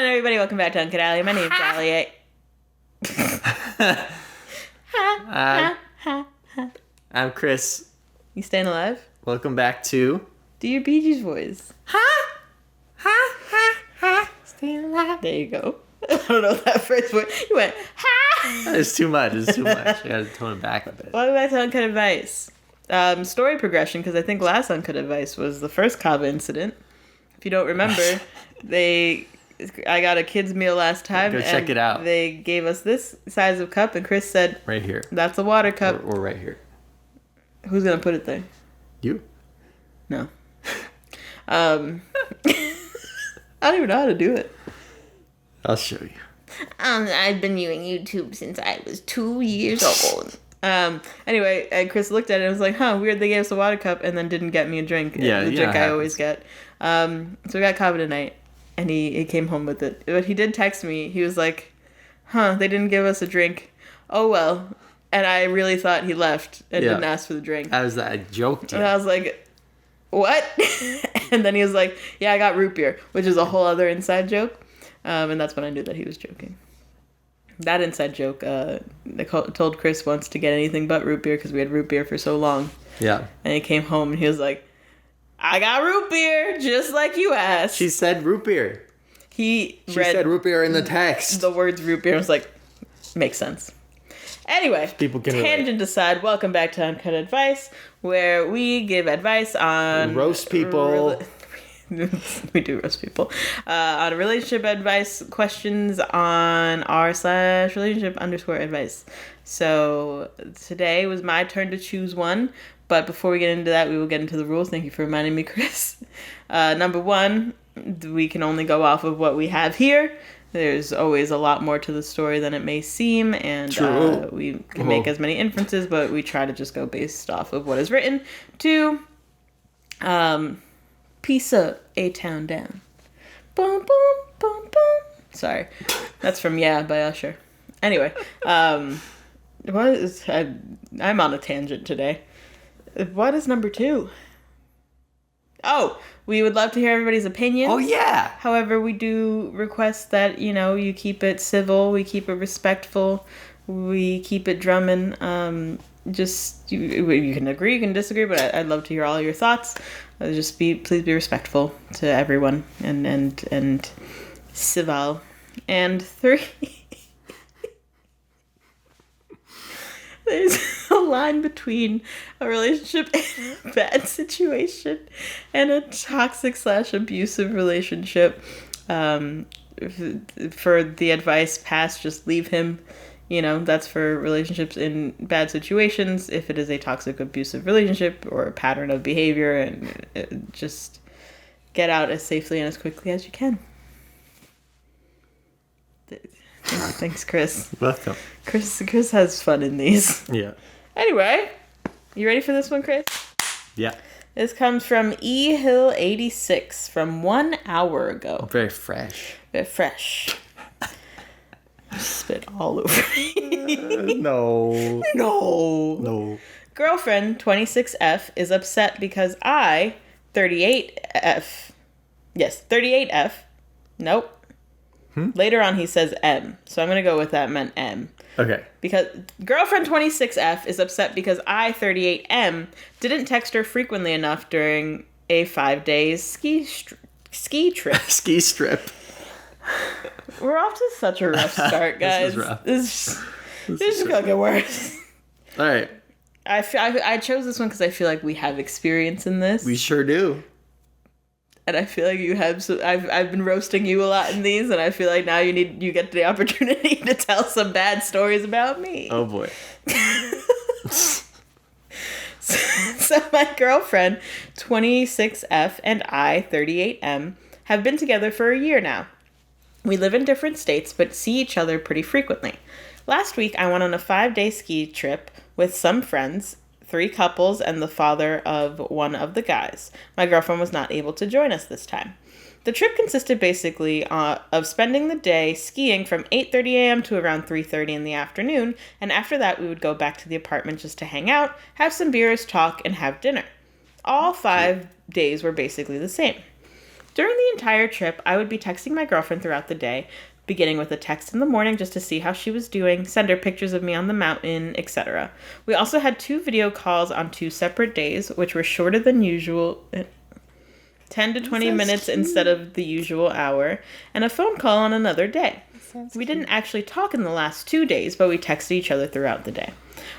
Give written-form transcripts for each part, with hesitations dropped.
on, everybody? Welcome back to UncutAlly. My name's Allie. I'm Chris. You staying alive? Welcome back to... Do your Bee Gees voice. Staying alive. There you go. I don't know that first voice. You went, ha! It's too much. I gotta tone it back a bit. Welcome back to Uncut Advice. Story progression, because I think last Uncut Advice was the first Kava incident. If you don't remember, I got a kid's meal last time. Go check it out. They gave us this size of cup, and Chris said, right here. That's a water cup. Or right here. Who's going to put it there? You? No. I don't even know how to do it. I'll show you. I've been using YouTube since I was 2 years old. Anyway, and Chris looked at it and was like, weird, they gave us a water cup and then didn't get me a drink. Yeah, the drink I always get. So we got Kava tonight, and he came home with it. But he did text me. He was like, they didn't give us a drink. Oh, well. And I really thought he left and didn't ask for the drink. I joked. And I was like, what? And then he was like, yeah, I got root beer, which is a whole other inside joke. And that's when I knew that he was joking. That inside joke, I told Chris once to get anything but root beer because we had root beer for so long. Yeah. And he came home and he was like, I got root beer, just like you asked. She said root beer. She said root beer in the text. The words root beer. I was like, makes sense. Anyway, people can tangent aside, welcome back to Uncut Advice, where we give advice on... Roast people. We do roast people. On relationship advice questions on r/relationship_advice. So today was my turn to choose one. But before we get into that, we will get into the rules. Thank you for reminding me, Chris. Number one, we can only go off of what we have here. There's always a lot more to the story than it may seem. And we can make as many inferences, but we try to just go based off of what is written. Two, piece of A-Town Down. Boom, boom, boom, boom. Sorry. That's from Yeah by Usher. Anyway, I'm on a tangent today. What is number two? Oh, we would love to hear everybody's opinions. Oh, yeah. However, we do request that, you keep it civil, we keep it respectful, we keep it drumming. You can agree, you can disagree, but I'd love to hear all your thoughts. Please be respectful to everyone and civil. And three, there's a line between a relationship and a bad situation and a toxic/abusive relationship. For the advice past, just leave him. That's for relationships in bad situations. If it is a toxic, abusive relationship or a pattern of behavior, and just get out as safely and as quickly as you can. Thanks, Chris. Welcome. Chris has fun in these. Yeah. Anyway, you ready for this one, Chris? Yeah. This comes from eHill86 from 1 hour ago. Very fresh. Very fresh. Spit all over me. No. Girlfriend 26F is upset because I 38F. Yes, 38F. Nope. Later on he says M. So I'm going to go with that meant M. Okay. Because girlfriend 26F is upset because I 38M didn't text her frequently enough during a 5-day ski trip. Ski strip. We're off to such a rough start, guys. This is rough. This is gonna get worse. All right. I chose this one because I feel like we have experience in this. We sure do. And I feel like you have. So I've been roasting you a lot in these, and I feel like now you get the opportunity to tell some bad stories about me. Oh boy. So my girlfriend 26F and I 38M have been together for a year now. We live in different states, but see each other pretty frequently. Last week, I went on a 5-day ski trip with some friends, 3 couples, and the father of one of the guys. My girlfriend was not able to join us this time. The trip consisted basically of spending the day skiing from 8:30 a.m. to around 3:30 in the afternoon, and after that, we would go back to the apartment just to hang out, have some beers, talk, and have dinner. All 5 days were basically the same. During the entire trip, I would be texting my girlfriend throughout the day, beginning with a text in the morning just to see how she was doing, send her pictures of me on the mountain, etc. We also had 2 video calls on 2 separate days, which were shorter than usual, 10 to 20 minutes instead of the usual hour, and a phone call on another day. We didn't actually talk in the last 2 days, but we texted each other throughout the day.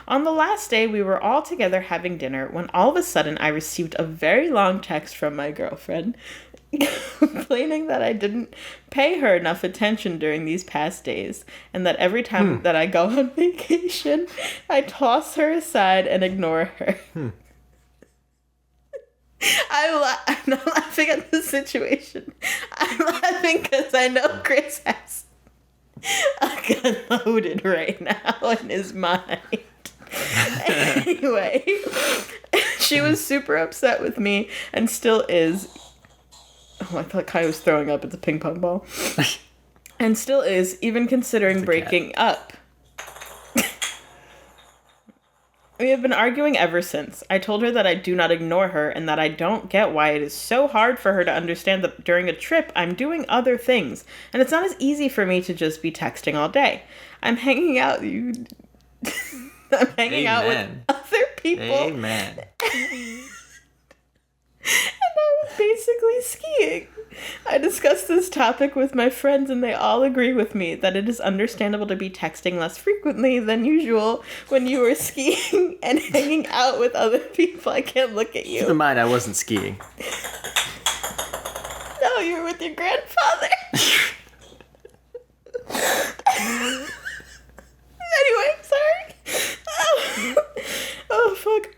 On the last day, we were all together having dinner when all of a sudden I received a very long text from my girlfriend complaining that I didn't pay her enough attention during these past days, and that every time that I go on vacation, I toss her aside and ignore her. I'm not laughing at the situation. I'm laughing because I know Chris has a gun loaded right now in his mind. Anyway, she was super upset with me and still is. Oh, I thought Kai was throwing up at the ping pong ball. And still is, even considering breaking up. We have been arguing ever since. I told her that I do not ignore her and that I don't get why it is so hard for her to understand that during a trip I'm doing other things, and it's not as easy for me to just be texting all day. I'm hanging out I'm hanging out with other people. Amen. And I was basically skiing. I discussed this topic with my friends and they all agree with me that it is understandable to be texting less frequently than usual when you are skiing and hanging out with other people. I can't look at you. Keep in mind, I wasn't skiing. No, you were with your grandfather. Anyway, sorry. Oh, fuck.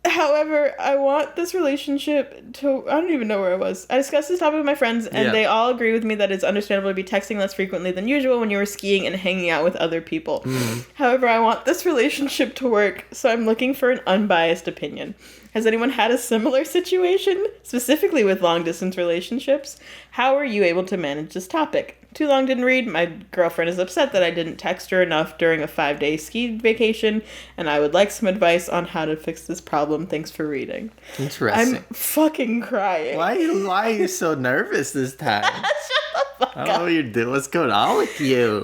However, I want this relationship to... I don't even know where I was. I discussed this topic with my friends, and they all agree with me that it's understandable to be texting less frequently than usual when you were skiing and hanging out with other people. However, I want this relationship to work, so I'm looking for an unbiased opinion. Has anyone had a similar situation, specifically with long-distance relationships? How are you able to manage this topic? Too long didn't read. My girlfriend is upset that I didn't text her enough during a 5-day ski vacation, and I would like some advice on how to fix this problem. Thanks for reading. Interesting. I'm fucking crying. Why are you so nervous this time? Shut the fuck I don't know what you're doing. What's going on with you?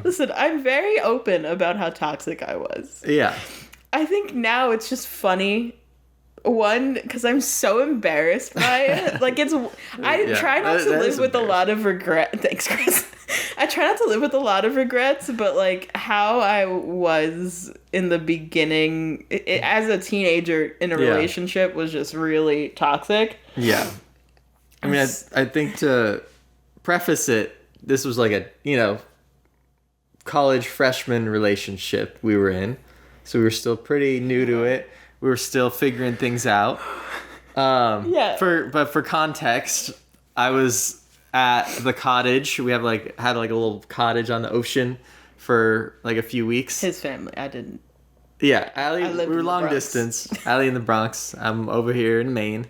Listen, I'm very open about how toxic I was. Yeah. I think now it's just funny. One, because I'm so embarrassed by it. Like, I try not to live with a lot of regret. Thanks, Chris. I try not to live with a lot of regrets, but, like, how I was in the beginning, as a teenager in a relationship, was just really toxic. Yeah. I mean, I think to preface it, this was like a, college freshman relationship we were in. So we were still pretty new to it. We were still figuring things out. But for context, I was at the cottage. We have had a little cottage on the ocean for like a few weeks. His family. I didn't. Yeah, Allie. We were long distance. Allie in the Bronx. I'm over here in Maine,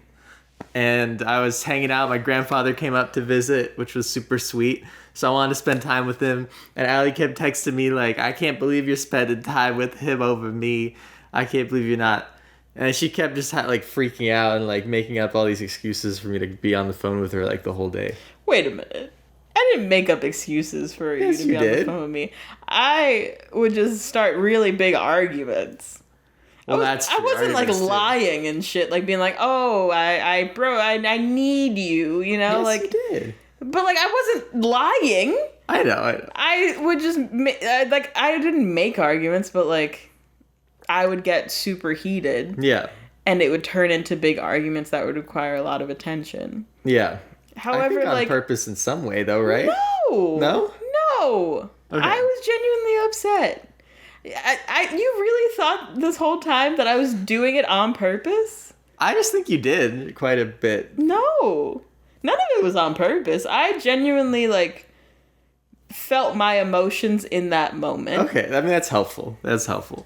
and I was hanging out. My grandfather came up to visit, which was super sweet. So I wanted to spend time with him, and Allie kept texting me like, "I can't believe you're spending time with him over me. I can't believe you're not." And she kept just freaking out and making up all these excuses for me to be on the phone with her the whole day. Wait a minute. I didn't make up excuses for you to be on the phone with me. I would just start really big arguments. Well, I wasn't lying and shit, being like, "Oh, I need you," Yes, you did. But I wasn't lying. I know. I would just I didn't make arguments, but I would get super heated. Yeah. And it would turn into big arguments that would require a lot of attention. Yeah. However, I think on purpose in some way, though, right? No. No? No. Okay. I was genuinely upset. You really thought this whole time that I was doing it on purpose? I just think you did quite a bit. No. None of it was on purpose. I genuinely, felt my emotions in that moment. Okay. I mean, that's helpful. That's helpful.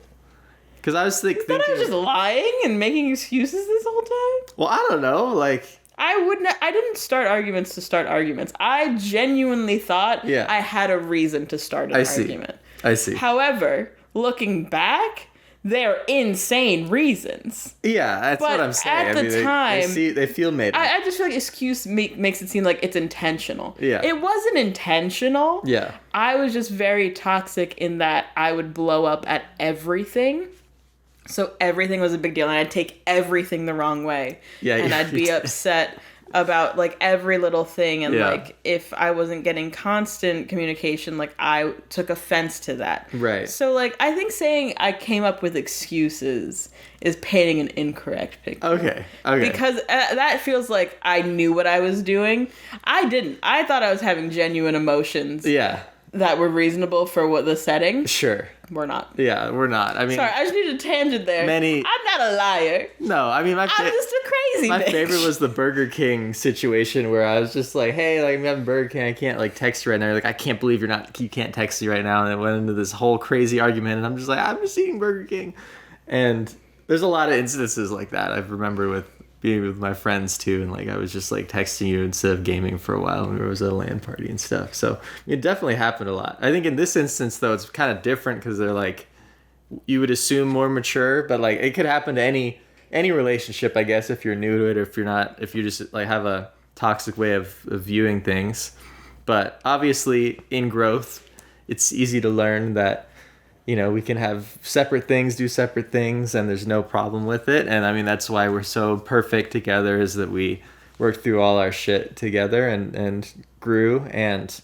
Because I was thinking... I was just lying and making excuses this whole time? Well, I don't know. I didn't start arguments to start arguments. I genuinely thought I had a reason to start an argument. I see. However, looking back, they're insane reasons. Yeah, that's what I'm saying. At the time, they feel made. I just feel like excuse makes it seem like it's intentional. Yeah. It wasn't intentional. Yeah. I was just very toxic in that I would blow up at everything. So everything was a big deal, and I'd take everything the wrong way. Yeah, and I'd be upset about like every little thing, and like if I wasn't getting constant communication, like I took offense to that. Right. So like I think saying I came up with excuses is painting an incorrect picture. Okay. Because that feels like I knew what I was doing. I didn't. I thought I was having genuine emotions. Yeah. That were reasonable for what the setting. Sure. We're not. Yeah, we're not. I mean, sorry, I just needed a tangent there. I'm not a liar. No, I mean, I'm just a crazy my bitch. favorite was the Burger King situation where I was just like, hey, like, I'm having Burger King, I can't, like, text you right now. You're like, I can't believe you can't text me right now. And it went into this whole crazy argument, and I'm just like, I'm just eating Burger King. And there's a lot of instances like that I remember with being with my friends, too. And, like, I was just, like, texting you instead of gaming for a while when we was at a LAN party and stuff. So it definitely happened a lot. I think in this instance, though, it's kind of different because they're, like, you would assume more mature, but like it could happen to any relationship, I guess, if you're new to it, or if you just like have a toxic way of viewing things. But obviously in growth, it's easy to learn that, you know, we can have separate things, do separate things, and there's no problem with it. And I mean, that's why we're so perfect together, is that we worked through all our shit together and grew. And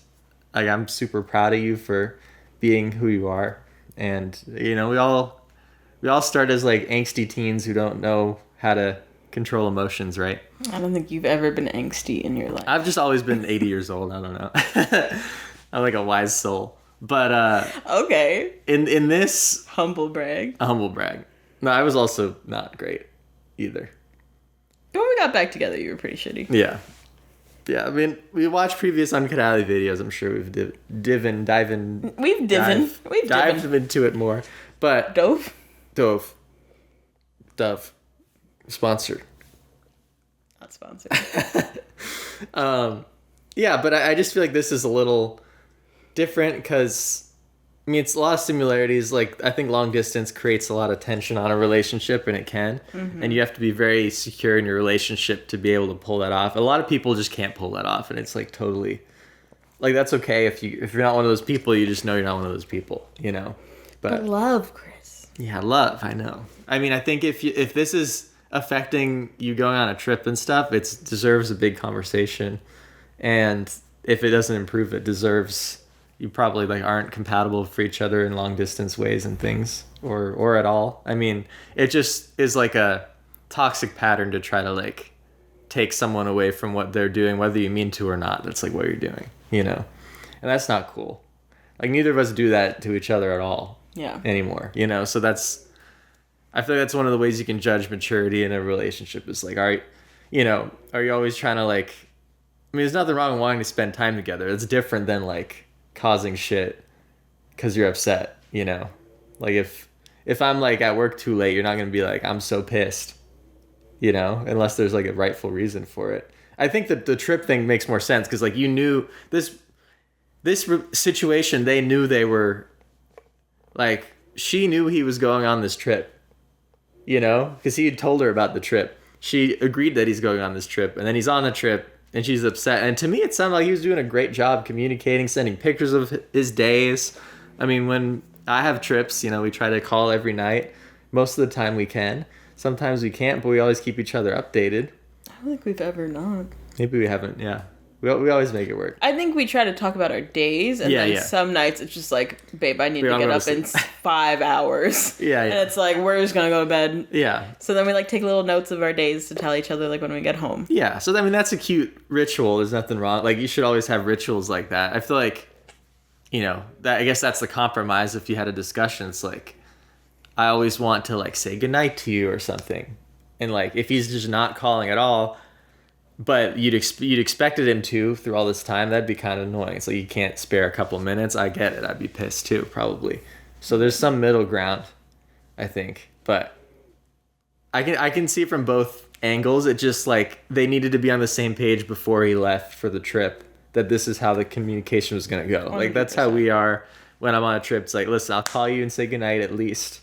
like, I'm super proud of you for being who you are. And, you know, we all start as like angsty teens who don't know how to control emotions, right? I don't think you've ever been angsty in your life. I've just always been 80 years old. I don't know. I'm like a wise soul. But okay. In this humble brag. No, I was also not great either. When we got back together, you were pretty shitty. Yeah. Yeah, I mean, we watched previous UncutAlly videos. I'm sure we've dived into it more. But Dove. Sponsored. Not sponsored. Yeah, but I just feel like this is a little different because, I mean, it's a lot of similarities. Like, I think long distance creates a lot of tension on a relationship, and it can. Mm-hmm. And you have to be very secure in your relationship to be able to pull that off. A lot of people just can't pull that off, and it's like totally, like, that's okay if you're not one of those people. You just know you're not one of those people, you know. But love, Chris. Yeah, love. I know. I mean, I think if this is affecting you going on a trip and stuff, it deserves a big conversation, and if it doesn't improve, it deserves. You probably like aren't compatible for each other in long distance ways and things, or at all. I mean, it just is like a toxic pattern to try to like take someone away from what they're doing, whether you mean to or not. That's like what you're doing, you know, and that's not cool. Like, neither of us do that to each other at all. Yeah. Anymore, you know. So I feel like that's one of the ways you can judge maturity in a relationship. Is like, are you always trying to like? I mean, there's nothing wrong with wanting to spend time together. It's different than like causing shit because you're upset, you know. Like if I'm like at work too late, you're not gonna be like, I'm so pissed, you know, unless there's like a rightful reason for it. I think that the trip thing makes more sense because like you knew this situation, they knew they were like, she knew he was going on this trip, you know, because he had told her about the trip. She agreed that he's going on this trip, and then he's on the trip. And she's upset. And to me, it sounded like he was doing a great job communicating, sending pictures of his days. I mean, when I have trips, you know, we try to call every night. Most of the time we can. Sometimes we can't, but we always keep each other updated. I don't think we've ever not. Maybe we haven't, yeah. We always make it work. I think we try to talk about our days, and then some nights it's just like, babe, I need to get up in 5 hours. Yeah. And it's like, we're just going to go to bed. Yeah. So then we like take little notes of our days to tell each other like when we get home. Yeah. So, I mean, that's a cute ritual. There's nothing wrong. Like, you should always have rituals like that. I feel like, you know, I guess that's the compromise if you had a discussion. It's like, I always want to like say goodnight to you or something. And like, if he's just not calling at all, but you'd expected him to through all this time, that'd be kind of annoying. So you can't spare a couple minutes. I get it. I'd be pissed too, probably. So there's some middle ground, I think. But I can see from both angles. It just like they needed to be on the same page before he left for the trip, that this is how the communication was going to go. 100%. Like, that's how we are when I'm on a trip. It's like, listen, I'll call you and say goodnight at least.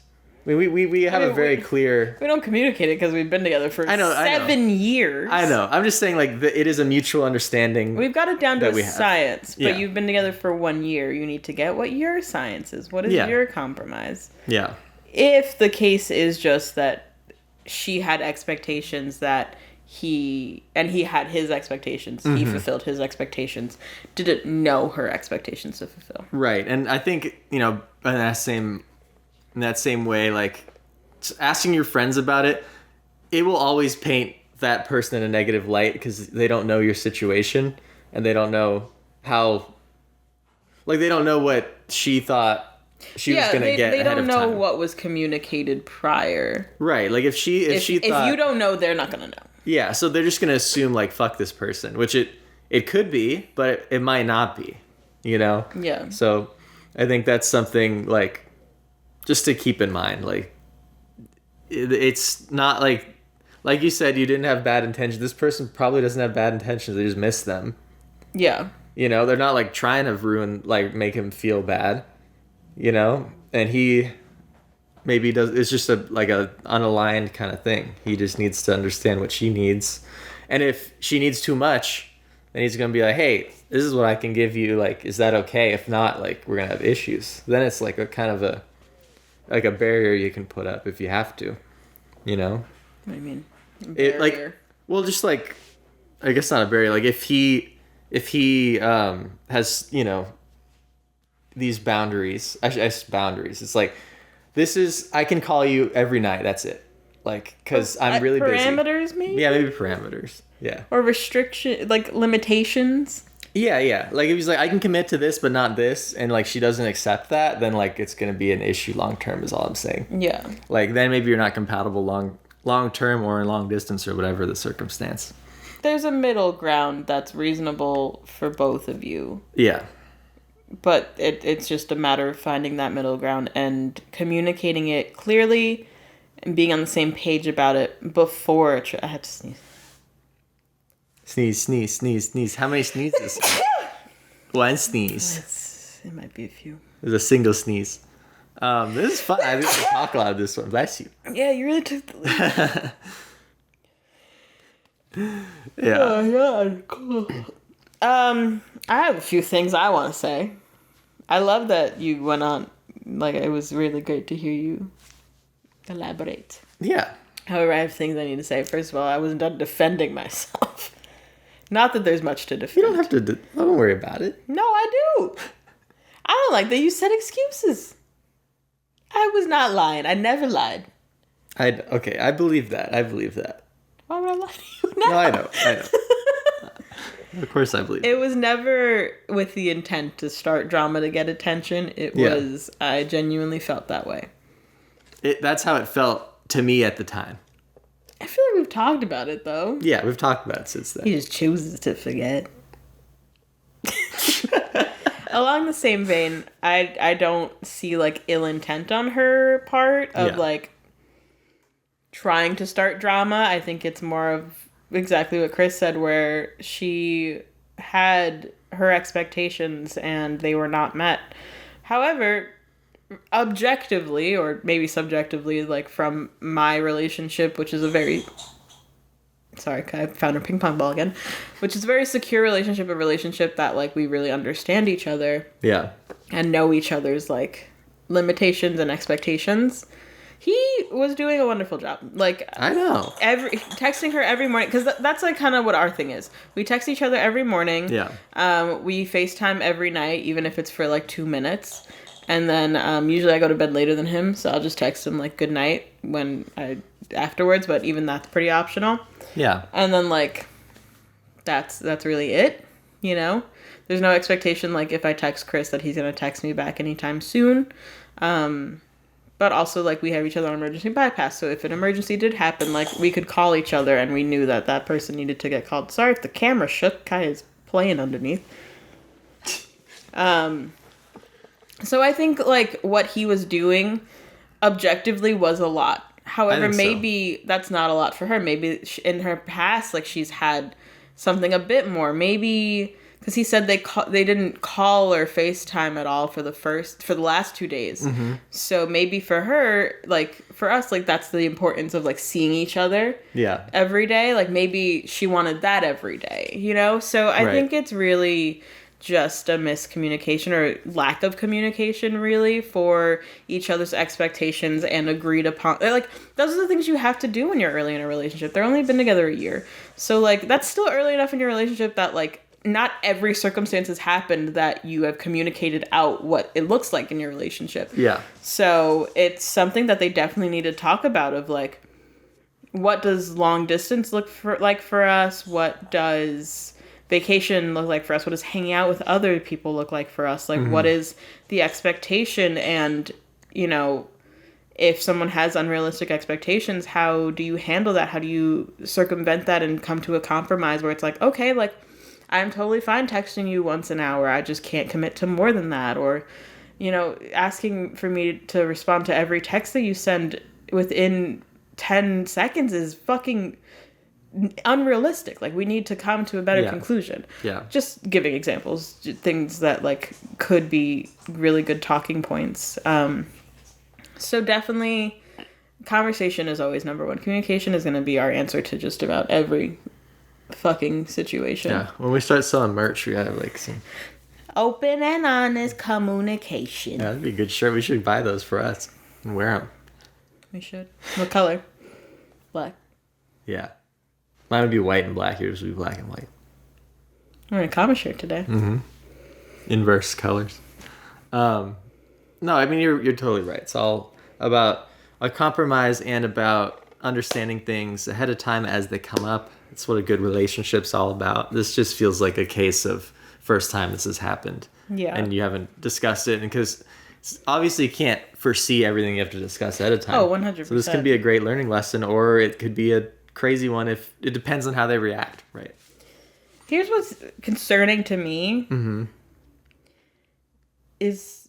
I mean, we have a very clear... We don't communicate it because we've been together for 7 years. I know. I'm just saying, like, it is a mutual understanding. We've got it down to a science, but yeah. You've been together for 1 year. You need to get what your science is. What is your compromise? Yeah. If the case is just that she had expectations that he had his expectations, he fulfilled his expectations, didn't know her expectations to fulfill. Right. And I think, you know, in that same way, like, asking your friends about it, it will always paint that person in a negative light because they don't know your situation and they don't know how, like, they don't know what she thought she was going to get ahead of time. They don't know what was communicated prior. Right. Like, if she thought... If you don't know, they're not going to know. Yeah, so they're just going to assume, like, fuck this person, which it could be, but it might not be, you know? Yeah. So I think that's something, like, just to keep in mind. Like, it's not like you said, you didn't have bad intentions. This person probably doesn't have bad intentions. They just miss them. Yeah. You know, they're not, like, trying to make him feel bad, you know? And he maybe it's just a unaligned kind of thing. He just needs to understand what she needs. And if she needs too much, then he's going to be like, hey, this is what I can give you. Like, is that okay? If not, like, we're going to have issues. Then it's like a kind of a barrier you can put up if you have to, you know? What do you mean? Barrier? Just like, I guess not a barrier. Like, if he has, you know, these boundaries, boundaries. It's like, I can call you every night. That's it. Like, because I'm really busy. Parameters, maybe? Yeah, maybe parameters. Yeah. Or restriction, like limitations. Yeah. Like, if he's like, I can commit to this, but not this, and, like, she doesn't accept that, then, like, it's going to be an issue long term is all I'm saying. Yeah. Like, then maybe you're not compatible long term or in long distance or whatever the circumstance. There's a middle ground that's reasonable for both of you. Yeah. But it's just a matter of finding that middle ground and communicating it clearly and being on the same page about it before I had to sneeze. Sneeze. How many sneezes? One sneeze. It might be a few. There's a single sneeze. This is fun. I didn't talk a lot of this one. Bless you. Yeah, you really took the lead. Yeah. Oh, yeah, cool. I have a few things I want to say. I love that you went on. Like, it was really great to hear you elaborate. Yeah. However, I have things I need to say. First of all, I wasn't done defending myself. Not that there's much to defend. You don't have to. Don't worry about it. No, I do. I don't like that you said excuses. I was not lying. I never lied. Okay, I believe that. Why would I lie to you now? No, I know. Of course I believe. It was never with the intent to start drama to get attention. It was, I genuinely felt that way. That's how it felt to me at the time. I feel like we've talked about it, though. Yeah, we've talked about it since then. He just chooses to forget. Along the same vein, I don't see, like, ill intent on her part of, like, trying to start drama. I think it's more of exactly what Chris said, where she had her expectations and they were not met. However, objectively, or maybe subjectively, like, from my relationship, which is a very... Sorry, I found her ping pong ball again. Which is a very secure relationship, a relationship that, like, we really understand each other. Yeah. And know each other's, like, limitations and expectations. He was doing a wonderful job. Like, I know. Texting her every morning, because that's, like, kind of what our thing is. We text each other every morning. Yeah. We FaceTime every night, even if it's for, like, 2 minutes. And then usually I go to bed later than him, so I'll just text him, like, good night afterwards, but even that's pretty optional. Yeah. And then, like, that's really it, you know? There's no expectation, like, if I text Chris that he's going to text me back anytime soon. But also, like, we have each other on emergency bypass, so if an emergency did happen, like, we could call each other and we knew that that person needed to get called. Sorry if the camera shook. Kai is playing underneath. So I think, like, what he was doing objectively was a lot. However, maybe that's not a lot for her. Maybe in her past, like, she's had something a bit more. Maybe, because he said they didn't call or FaceTime at all for the last 2 days. Mm-hmm. So maybe for her, like for us, like that's the importance of like seeing each other. Yeah. Every day. Like maybe she wanted that every day, you know? So I think it's really just a miscommunication or lack of communication really for each other's expectations and agreed upon. Like those are the things you have to do when you're early in a relationship. They're only been together a year. So like that's still early enough in your relationship that like not every circumstance has happened that you have communicated out what it looks like in your relationship. Yeah. So it's something that they definitely need to talk about of like, what does long distance look like for us? What does vacation look like for us? What does hanging out with other people look like for us? Like, what is the expectation? And, you know, if someone has unrealistic expectations, how do you handle that? How do you circumvent that and come to a compromise where it's like, okay, like, I'm totally fine texting you once an hour. I just can't commit to more than that. Or, you know, asking for me to respond to every text that you send within 10 seconds is fucking unrealistic. Like we need to come to a better conclusion. Yeah. Just giving examples, things that like could be really good talking points. So definitely conversation is always number one. Communication is going to be our answer to just about every fucking situation. Yeah. When we start selling merch, we gotta like some open and honest communication. Yeah, that'd be a good shirt. We should buy those for us and wear them. We should. What color? Black. Yeah. Mine would be white and black. Yours would be black and white. I'm wearing a comic shirt today. Mm-hmm. Inverse colors. No, I mean, you're totally right. It's all about a compromise and about understanding things ahead of time as they come up. It's what a good relationship's all about. This just feels like a case of first time this has happened. Yeah. And you haven't discussed it. And because obviously you can't foresee everything you have to discuss ahead of time. Oh, 100%. So this could be a great learning lesson, or it could be a crazy one if it depends on how they react, right? Here's what's concerning to me is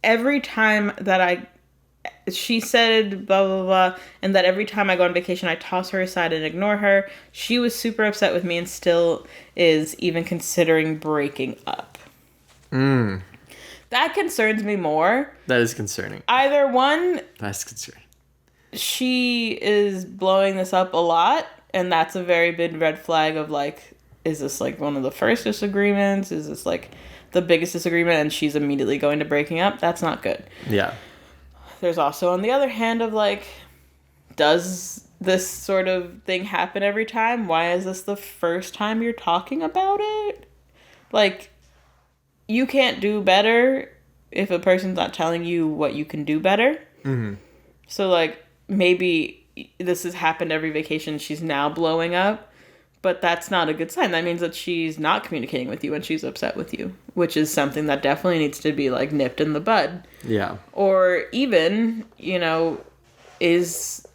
every time that she said blah blah blah, and that every time I go on vacation I toss her aside and ignore her. She was super upset with me and still is even considering breaking up. That concerns me more. That is concerning. Either one, that's concerning. She is blowing this up a lot, and that's a very big red flag of like, is this like one of the first disagreements? Is this like the biggest disagreement and she's immediately going to breaking up? That's not good. Yeah. There's also on the other hand of like, does this sort of thing happen every time? Why is this the first time you're talking about it? Like, you can't do better if a person's not telling you what you can do better. Mm-hmm. So like, maybe this has happened every vacation. She's now blowing up, but that's not a good sign. That means that she's not communicating with you and she's upset with you, which is something that definitely needs to be like nipped in the bud. Yeah. Or even, you know, is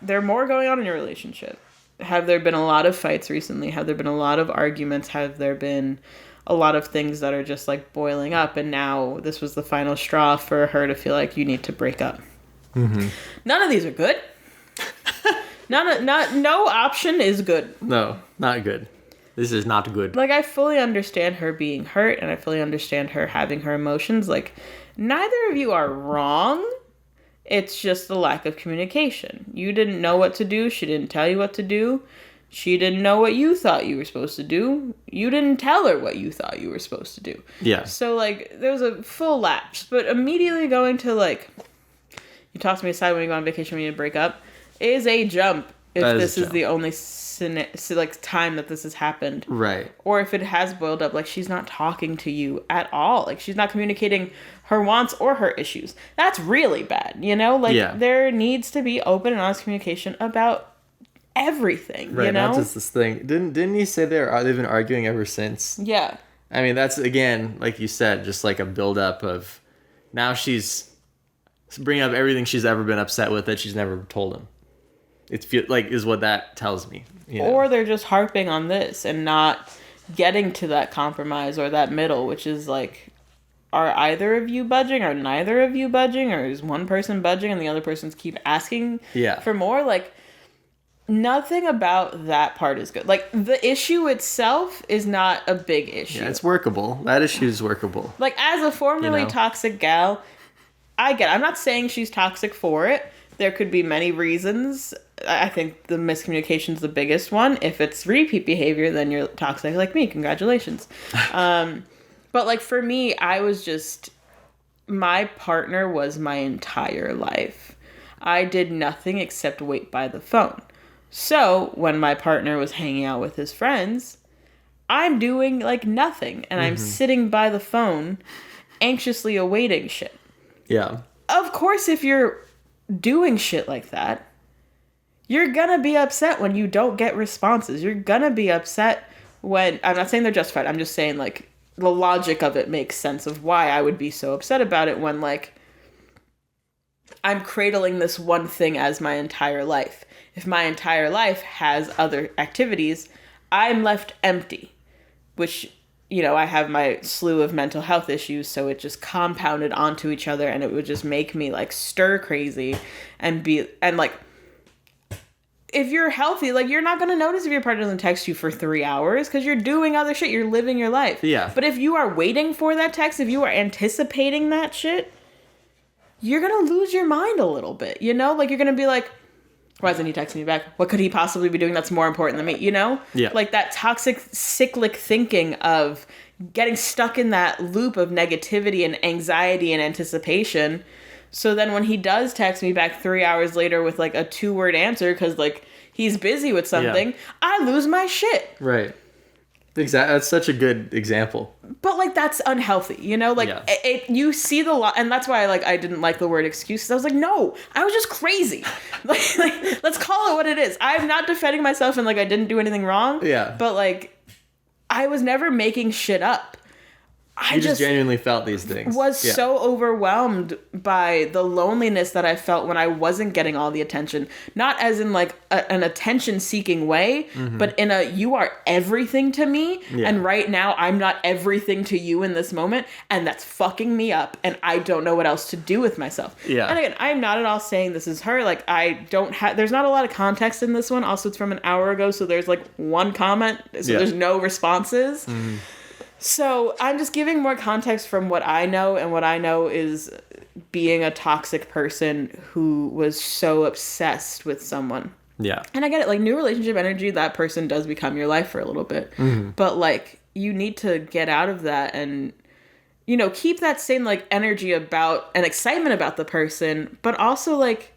there more going on in your relationship? Have there been a lot of fights recently? Have there been a lot of arguments? Have there been a lot of things that are just like boiling up and now this was the final straw for her to feel like you need to break up? Mm-hmm. None of these are good. No option is good. No, not good. This is not good. Like, I fully understand her being hurt and I fully understand her having her emotions. Like, neither of you are wrong. It's just the lack of communication. You didn't know what to do. She didn't tell you what to do. She didn't know what you thought you were supposed to do. You didn't tell her what you thought you were supposed to do. Yeah. So, like, there was a full lapse. But immediately going to, like, you toss me aside when you go on vacation when you break up, is a jump if this is the only time that this has happened. Right. Or if it has boiled up, like, she's not talking to you at all. Like, she's not communicating her wants or her issues. That's really bad, you know? Like, there needs to be open and honest communication about everything, right, you know? Not just this thing. Didn't you say they've been arguing ever since? Yeah. I mean, that's, again, like you said, just like a buildup of now she's bringing up everything she's ever been upset with that she's never told him. It's like is what that tells me. You know? Or they're just harping on this and not getting to that compromise or that middle, which is like, are either of you budging? Are neither of you budging? Or is one person budging and the other person's keep asking for more? Like, Nothing about that part is good. Like, the issue itself is not a big issue. Yeah, it's workable. That issue is workable. Like, as a formerly toxic gal, I get it. I'm not saying she's toxic for it. There could be many reasons. I think the miscommunication is the biggest one. If it's repeat behavior, then you're toxic like me. Congratulations. But, like, for me, I was just... My partner was my entire life. I did nothing except wait by the phone. So, when my partner was hanging out with his friends, I'm doing, like, nothing. And I'm sitting by the phone, anxiously awaiting shit. Yeah. Of course, if you're doing shit like that, you're gonna be upset when you don't get responses. You're gonna be upset when... I'm not saying they're justified. I'm just saying, like, the logic of it makes sense of why I would be so upset about it when, like, I'm cradling this one thing as my entire life. If my entire life has other activities, I'm left empty, which, you know, I have my slew of mental health issues, so it just compounded onto each other, and it would just make me, like, stir crazy and like, if you're healthy, like, you're not going to notice if your partner doesn't text you for 3 hours because you're doing other shit. You're living your life. Yeah. But if you are waiting for that text, if you are anticipating that shit, you're going to lose your mind a little bit, you know? Like, you're going to be like, why isn't he texting me back? What could he possibly be doing that's more important than me, you know? Yeah. Like, that toxic, cyclic thinking of getting stuck in that loop of negativity and anxiety and anticipation. So then when he does text me back 3 hours later with, like, a 2-word answer because, like, he's busy with something, I lose my shit. Right. Exactly. That's such a good example. But, like, that's unhealthy, you know? Like, you see the lot, and that's why, like, I didn't like the word excuse. I was like, no, I was just crazy. like, let's call it what it is. I'm not defending myself and, like, I didn't do anything wrong. Yeah. But, like, I was never making shit up. I just genuinely felt these things. Was so overwhelmed by the loneliness that I felt when I wasn't getting all the attention. Not as in, like, an attention-seeking way, but in a, you are everything to me, and right now I'm not everything to you in this moment, and that's fucking me up, and I don't know what else to do with myself. Yeah. And again, I'm not at all saying this is her. Like, I don't have... There's not a lot of context in this one. Also, it's from an hour ago, so there's, like, one comment, so there's no responses. So I'm just giving more context from what I know, and what I know is being a toxic person who was so obsessed with someone. Yeah. And I get it, like, new relationship energy, that person does become your life for a little bit. But, like, you need to get out of that and, you know, keep that same, like, energy about and excitement about the person, but also, like,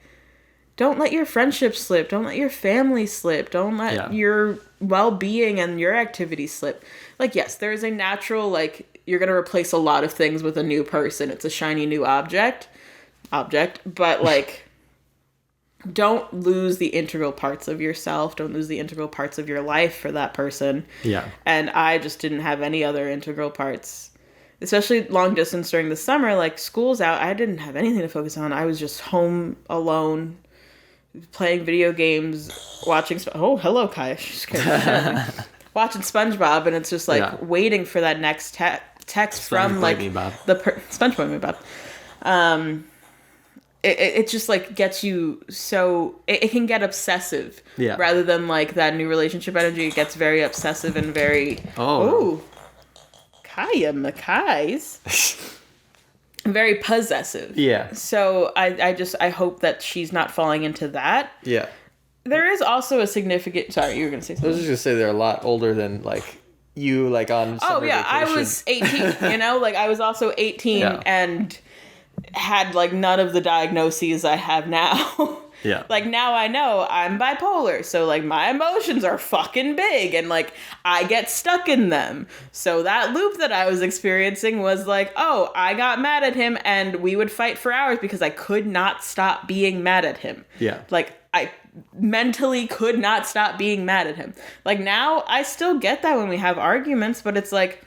don't let your friendship slip. Don't let your family slip. Don't let your well-being and your activities slip. Like, yes, there is a natural, like, you're going to replace a lot of things with a new person. It's a shiny new object. But, like, don't lose the integral parts of yourself. Don't lose the integral parts of your life for that person. Yeah. And I just didn't have any other integral parts. Especially long distance during the summer, like, school's out. I didn't have anything to focus on. I was just home alone, playing video games, watching... Oh, hello, Kai. Watching SpongeBob, and it's just, like, waiting for that next text from, like, SpongeBob me, Bob. It just, like, gets you so... It can get obsessive. Yeah. Rather than, like, that new relationship energy. It gets very obsessive and very... Oh. Kaya Mackay's. Very possessive. Yeah. So I hope that she's not falling into that. Yeah. There is also a significant... Sorry, you were going to say something. I was just going to say they're a lot older than, like, you, like, on summer vacation. I was 18, you know? Like, I was also 18 and had, like, none of the diagnoses I have now. Yeah. Like, now I know I'm bipolar, so, like, my emotions are fucking big, and, like, I get stuck in them. So that loop that I was experiencing was like, oh, I got mad at him, and we would fight for hours because I could not stop being mad at him. Yeah. Like, I mentally could not stop being mad at him. Like, now, I still get that when we have arguments, but it's like,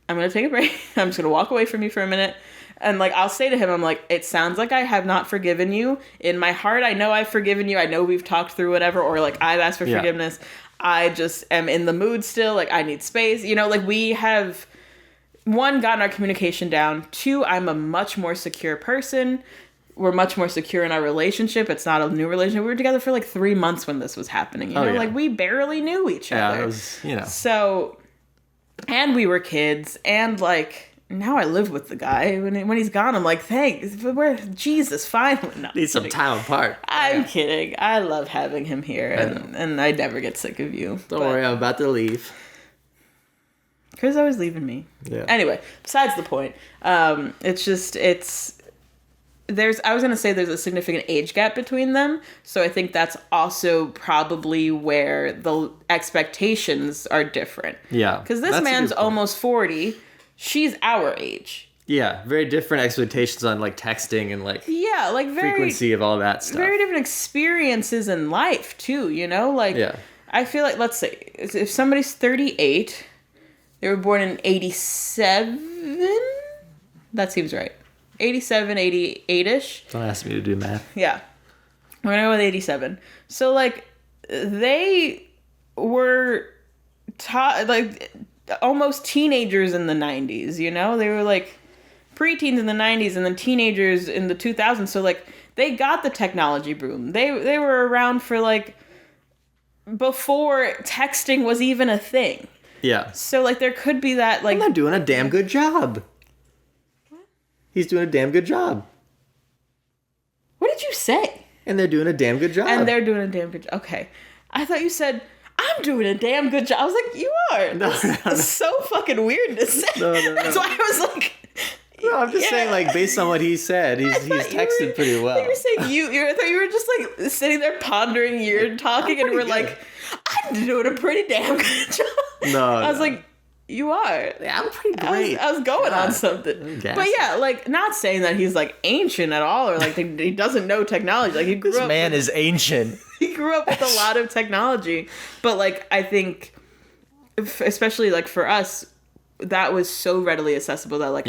I'm going to take a break. I'm just going to walk away from you for a minute. And, like, I'll say to him, I'm like, it sounds like I have not forgiven you. In my heart, I know I've forgiven you. I know we've talked through whatever, or, like, I've asked for forgiveness. I just am in the mood still. Like, I need space. You know, like, we have, one, gotten our communication down. Two, I'm a much more secure person. we're much more secure in our relationship. It's not a new relationship. We were together for like 3 months when this was happening. You know, like we barely knew each other. Yeah, it was, you know. So, and we were kids, and like now I live with the guy. When he's gone, I'm like, thanks. But Jesus, finally. No, need some time apart. I'm kidding. I love having him here, and I never get sick of you. Don't worry, I'm about to leave. Chris is always leaving me. Yeah. Anyway, besides the point, I was going to say there's a significant age gap between them. So I think that's also probably where the expectations are different. Yeah. Because this man's almost 40. She's our age. Yeah. Very different expectations on like texting and like frequency of all that stuff. Very different experiences in life too, you know? Like, I feel like, let's say, if somebody's 38, they were born in 87? That seems right. 87, 88-ish. Don't ask me to do math. Yeah. We're going to go with 87. So, like, they were like almost teenagers in the 90s, you know? They were, like, preteens in the 90s and then teenagers in the 2000s. So, like, they got the technology boom. They were around for, like, before texting was even a thing. Yeah. So, like, there could be that, like... And they're doing a damn good job. He's doing a damn good job. What did you say? And they're doing a damn good job. And they're doing a damn good job. Okay. I thought you said, I'm doing a damn good job. I was like, you are. No, That's so fucking weird to say. No. That's why I was like... No, I'm just saying, like, based on what he said, he's texted pretty well. You were saying I thought you were just, like, sitting there pondering, you're talking, and we're good. Like, I'm doing a pretty damn good job. No, I was like... You are. Yeah, I'm pretty great. I was going on something. But yeah, like, not saying that he's, like, ancient at all or, like, he doesn't know technology. Like, he grew this man is ancient. He grew up with a lot of technology. But, like, I think, especially, like, for us, that was so readily accessible that, like,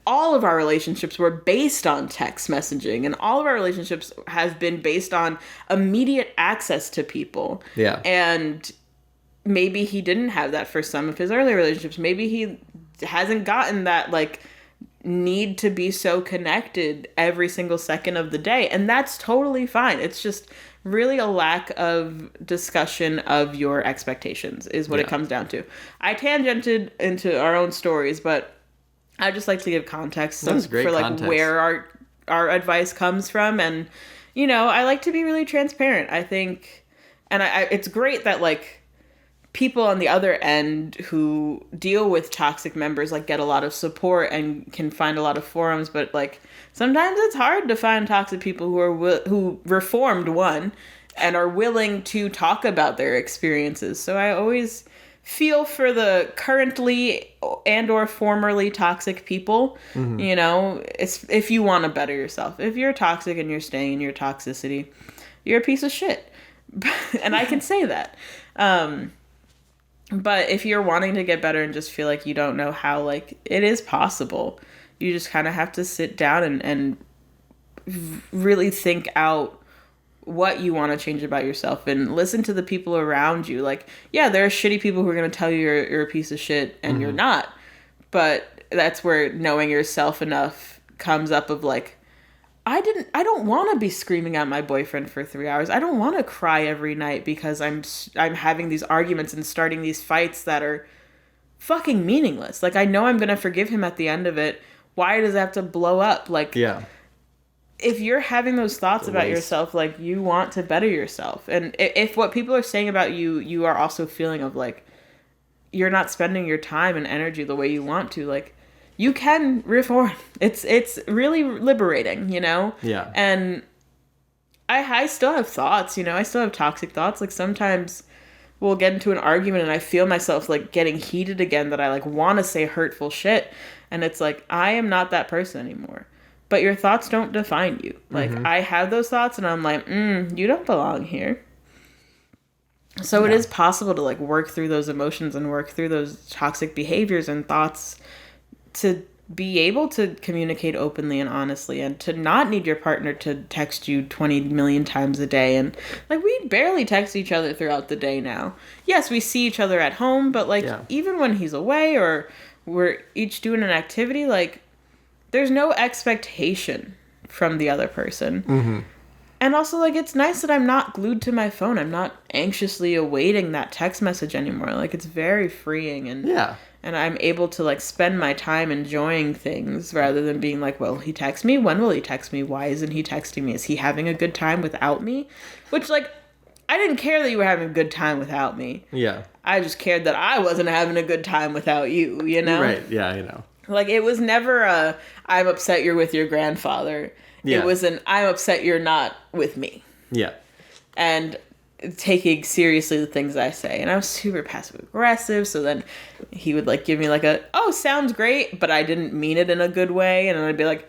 all of our relationships were based on text messaging. And all of our relationships have been based on immediate access to people. Yeah. And... maybe he didn't have that for some of his early relationships. Maybe he hasn't gotten that, like, need to be so connected every single second of the day. And that's totally fine. It's just really a lack of discussion of your expectations is what it comes down to. I tangented into our own stories, but I just like to give context for, like, where our advice comes from. And, you know, I like to be really transparent. I think, and it's great that, like, people on the other end who deal with toxic members, like, get a lot of support and can find a lot of forums, but, like, sometimes it's hard to find toxic people who reformed and are willing to talk about their experiences. So I always feel for the currently and or formerly toxic people. Mm-hmm. You know, if you want to better yourself. If you're toxic and you're staying in your toxicity, you're a piece of shit. And I can say that. But if you're wanting to get better and just feel like you don't know how, like, it is possible. You just kind of have to sit down and really think out what you want to change about yourself and listen to the people around you. Like, yeah, there are shitty people who are going to tell you you're a piece of shit and you're not. But that's where knowing yourself enough comes up of, like, I don't want to be screaming at my boyfriend for 3 hours. I don't want to cry every night because I'm having these arguments and starting these fights that are fucking meaningless. Like, I know I'm going to forgive him at the end of it. Why does it have to blow up? Like, if you're having those thoughts about yourself, like, you want to better yourself. And if what people are saying about you, you are also feeling of, like, you're not spending your time and energy the way you want to, like, you can reform. It's really liberating, you know? Yeah. And I still have thoughts, you know? I still have toxic thoughts. Like, sometimes we'll get into an argument and I feel myself, like, getting heated again that I, like, want to say hurtful shit. And it's like, I am not that person anymore. But your thoughts don't define you. Like, I have those thoughts and I'm like, you don't belong here. So it is possible to, like, work through those emotions and work through those toxic behaviors and thoughts to be able to communicate openly and honestly and to not need your partner to text you 20 million times a day. And, like, we barely text each other throughout the day now. Yes, we see each other at home, but, like, even when he's away or we're each doing an activity, like, there's no expectation from the other person. Mm-hmm. And also, like, it's nice that I'm not glued to my phone. I'm not anxiously awaiting that text message anymore. Like, it's very freeing, and and I'm able to, like, spend my time enjoying things rather than being like, well, he texts me? When will he text me? Why isn't he texting me? Is he having a good time without me? Which, like, I didn't care that you were having a good time without me. Yeah. I just cared that I wasn't having a good time without you, you know? Right, yeah, you know. Like, it was never a, I'm upset you're with your grandfather. Yeah. It was an, I'm upset you're not with me. Yeah. And taking seriously the things I say. And I was super passive aggressive. So then he would, like, give me, like, a, oh, sounds great, but I didn't mean it in a good way. And then I'd be like,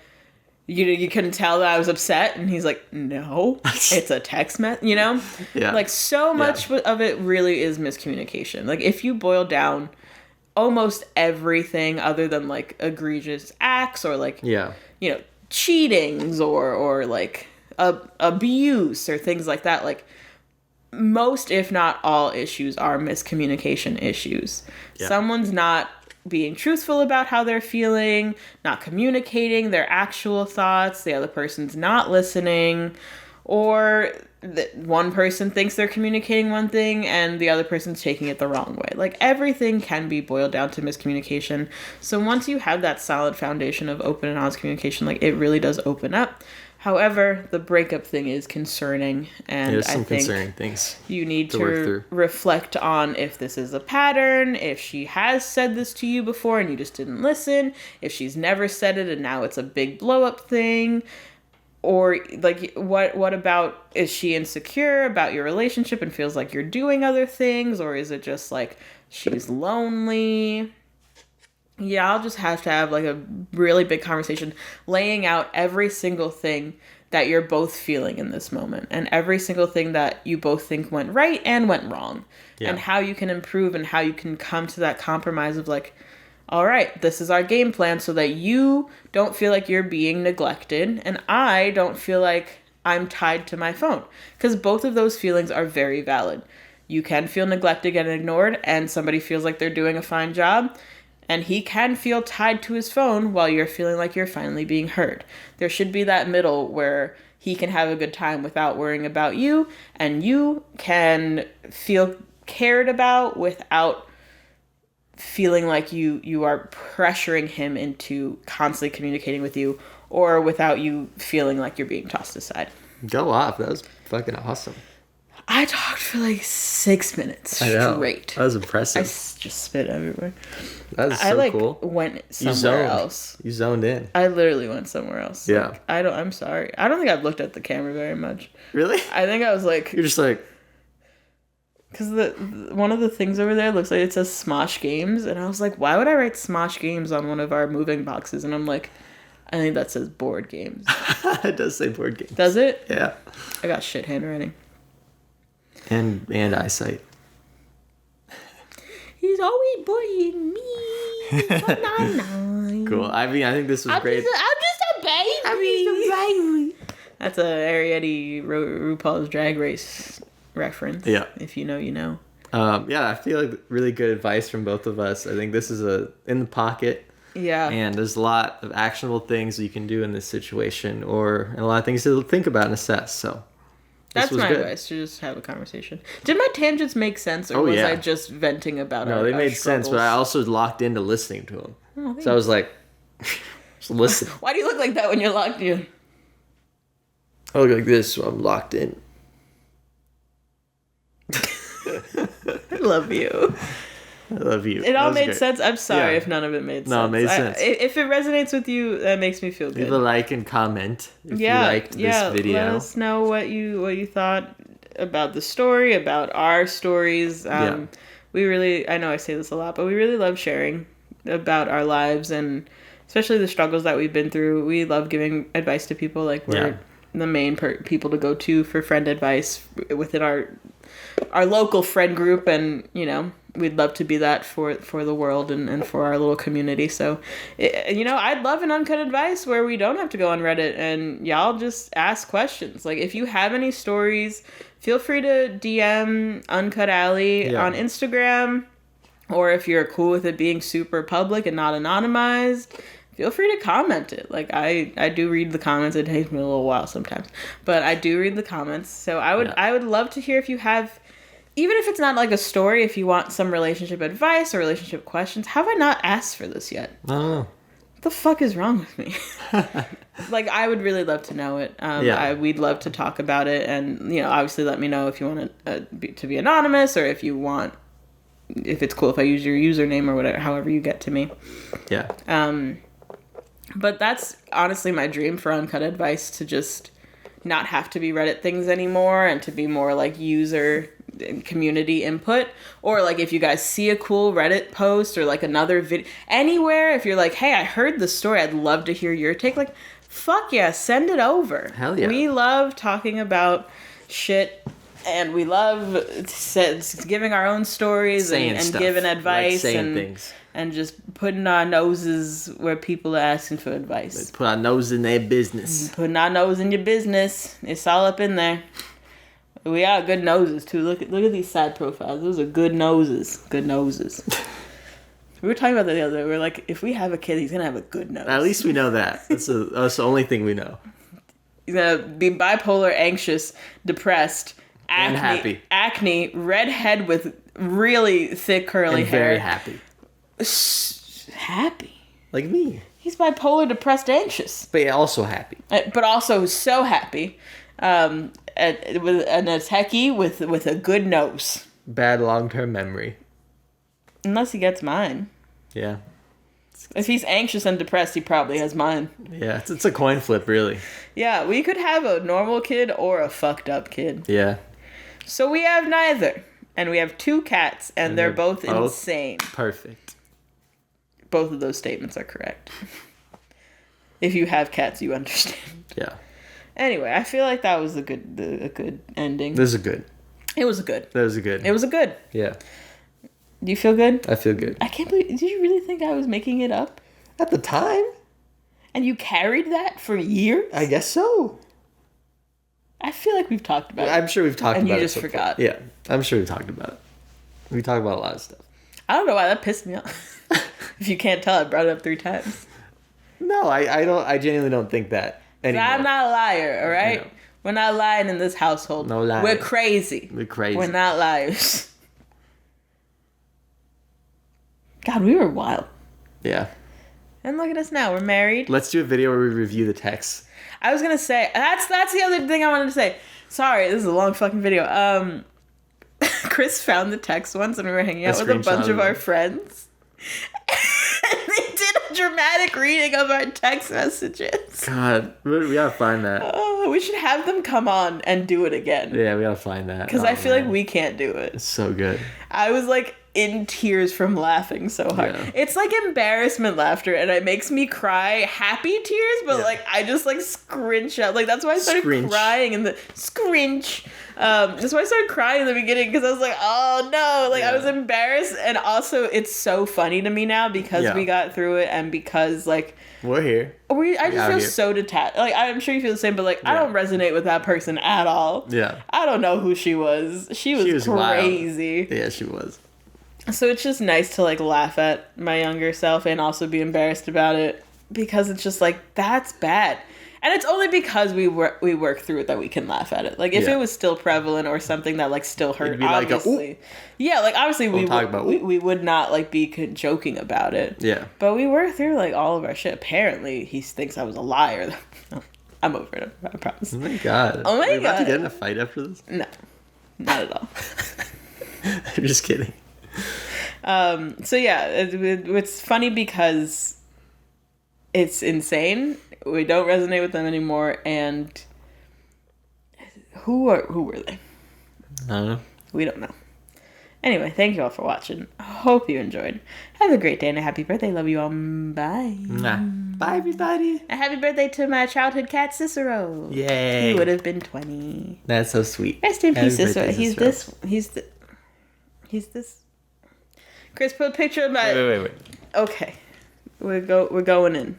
you couldn't tell that I was upset? And he's like, no, it's a text message, you know? Yeah. Like, so much of it really is miscommunication. Like, if you boil down almost everything other than, like, egregious acts or, like, you know, cheatings or like abuse or things like that, like, most if not all issues are miscommunication issues. Someone's not being truthful about how they're feeling, not communicating their actual thoughts, the other person's not listening, or one person thinks they're communicating one thing and the other person's taking it the wrong way. Like, everything can be boiled down to miscommunication. So once you have that solid foundation of open and honest communication, like, it really does open up. However, the breakup thing is concerning, and there's some I think concerning things you need to reflect on if this is a pattern, if she has said this to you before and you just didn't listen, if she's never said it and now it's a big blow up thing. Or, like, what about, is she insecure about your relationship and feels like you're doing other things? Or is it just, like, she's lonely? Yeah, I'll just have to have, like, a really big conversation laying out every single thing that you're both feeling in this moment. And every single thing that you both think went right and went wrong. Yeah. And how you can improve and how you can come to that compromise of, like, all right, this is our game plan so that you don't feel like you're being neglected and I don't feel like I'm tied to my phone. Because both of those feelings are very valid. You can feel neglected and ignored and somebody feels like they're doing a fine job. And he can feel tied to his phone while you're feeling like you're finally being heard. There should be that middle where he can have a good time without worrying about you. And you can feel cared about without feeling like you are pressuring him into constantly communicating with you, or without you feeling like you're being tossed aside. Go off. That was fucking awesome. I talked for like 6 minutes straight. That was impressive. I just spit everywhere. That was so cool. Went somewhere else. You zoned in. I literally went somewhere else. Yeah. Like, I'm sorry. I don't think I've looked at the camera very much. Really? I think I was like... You're just like... Because one of the things over there looks like it says Smosh Games. And I was like, why would I write Smosh Games on one of our moving boxes? And I'm like, I think that says board games. It does say board games. Does it? Yeah. I got shit handwriting. And eyesight. He's always bullying me. Cool. I mean, I think this was great. I'm just a baby. That's a Arietti RuPaul's Drag Race reference. Yeah. If you know, you know. Yeah, I feel like really good advice from both of us. I think this is in the pocket. Yeah. And there's a lot of actionable things you can do in this situation, and a lot of things to think about and assess. So that's my advice, to just have a conversation. Did my tangents make sense, or was I just venting about our they made struggles? sense, but I also locked into listening to them. Oh, so I was like, just listen. Why do you look like that when you're locked in? I look like this when I'm locked in. I love you. I love you. It all made sense. I'm sorry if none of it made sense. No, it made sense. If it resonates with you, that makes me feel good. Leave a like and comment if you liked this video. Let us know what you thought about the story, about our stories. We really, I know I say this a lot, but we really love sharing about our lives, and especially the struggles that we've been through. We love giving advice to people. Like, we're the main people to go to for friend advice within our local friend group, and we'd love to be that for the world and for our little community. So I'd love an Uncut advice where we don't have to go on Reddit and y'all just ask questions. Like, if you have any stories, feel free to DM UncutAlly on Instagram, or if you're cool with it being super public and not anonymized, feel free to comment it. Like, I do read the comments. It takes me a little while sometimes, but I do read the comments. So I would love to hear if you have, even if it's not like a story, if you want some relationship advice or relationship questions. Have I not asked for this yet? I don't know. What the fuck is wrong with me? Like, I would really love to know it. We'd love to talk about it, and obviously let me know if you want to be anonymous, or if it's cool if I use your username or whatever, however you get to me. Yeah. But that's honestly my dream for Uncut Advice, to just not have to be Reddit things anymore, and to be more like user and community input. Or like, if you guys see a cool Reddit post or like another video anywhere, if you're like, hey, I heard this story, I'd love to hear your take, like, fuck yeah, send it over. Hell yeah. We love talking about shit, and we love giving our own stories and giving advice, like saying things. And just putting our noses where people are asking for advice. Let's put our nose in their business. Putting our nose in your business. It's all up in there. We are good noses, too. Look at these side profiles. Those are good noses. Good noses. We were talking about that the other day. We were like, if we have a kid, he's going to have a good nose. At least we know that. That's the only thing we know. He's going to be bipolar, anxious, depressed, and happy. Acne, redhead with really thick curly hair. Very happy. Happy. Like me. He's bipolar, depressed, anxious. But also happy. But also so happy. And a techie with a good nose. Bad long-term memory. Unless he gets mine. Yeah. If he's anxious and depressed, he probably has mine. Yeah, it's a coin flip, really. Yeah, we could have a normal kid or a fucked up kid. Yeah. So we have neither. And we have 2 cats, and they're both insane. Perfect. Both of those statements are correct. If you have cats, you understand. Yeah. Anyway, I feel like that was a good ending. This is good. It was a good. That was a good. It was a good. Yeah. Do you feel good? I feel good. I can't believe... Did you really think I was making it up? At the time? And you carried that for years? I guess so. I feel like we've talked about it. I'm sure we've talked about it. And you just forgot. Yeah, I'm sure we've talked about it. We talked about a lot of stuff. I don't know why that pissed me off. If you can't tell, I brought it up 3 times. No, I don't. I genuinely don't think that anymore. I'm not a liar, all right? We're not lying in this household. No lying. We're crazy. We're not liars. God, we were wild. Yeah. And look at us now. We're married. Let's do a video where we review the texts. I was gonna say that's the other thing I wanted to say. Sorry, this is a long fucking video. Chris found the text once, and we were hanging out with a bunch of our friends. And they did a dramatic reading of our text messages. God, we gotta find that. Oh, we should have them come on and do it again. Yeah, we gotta find that. Because I feel like we can't do it. It's so good. I was like in tears from laughing so hard. Yeah. It's like embarrassment laughter, and it makes me cry happy tears, but like I just like scrinch out. Like that's why I started crying in the scrinch. That's why I started crying in the beginning, because I was like, oh no, like I was embarrassed, and also it's so funny to me now because we got through it, and because like we're here. I just feel so detached. Like I'm sure you feel the same, but like I don't resonate with that person at all. Yeah. I don't know who she was. She was crazy. Wild. Yeah, she was. So it's just nice to like laugh at my younger self and also be embarrassed about it, because it's just like, that's bad. And it's only because we work through it that we can laugh at it. Like if it was still prevalent or something that like still hurt, obviously. Like obviously we would not like be joking about it. Yeah. But we worked through like all of our shit. Apparently he thinks I was a liar. I'm over it, I promise. Oh my god. Oh my god. Are you about to get in a fight after this? No. Not at all. I'm just kidding. So yeah, it's funny because it's insane. We don't resonate with them anymore, and who were they? I don't know. We don't know. Anyway, thank you all for watching. Hope you enjoyed. Have a great day and a happy birthday. Love you all. Bye. Bye, everybody. A happy birthday to my childhood cat, CICERO. Yay. He would have been 20. That's so sweet. Rest in peace, CICERO. He's this. Chris, put a picture of my... Wait. Okay. We're going in.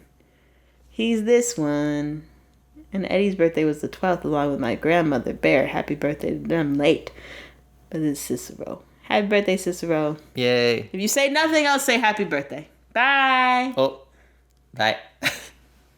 He's this one. And Eddie's birthday was the 12th, along with my grandmother, Bear. Happy birthday to them, late. But it's CICERO. Happy birthday, CICERO. Yay. If you say nothing else, say happy birthday. Bye. Oh. Bye.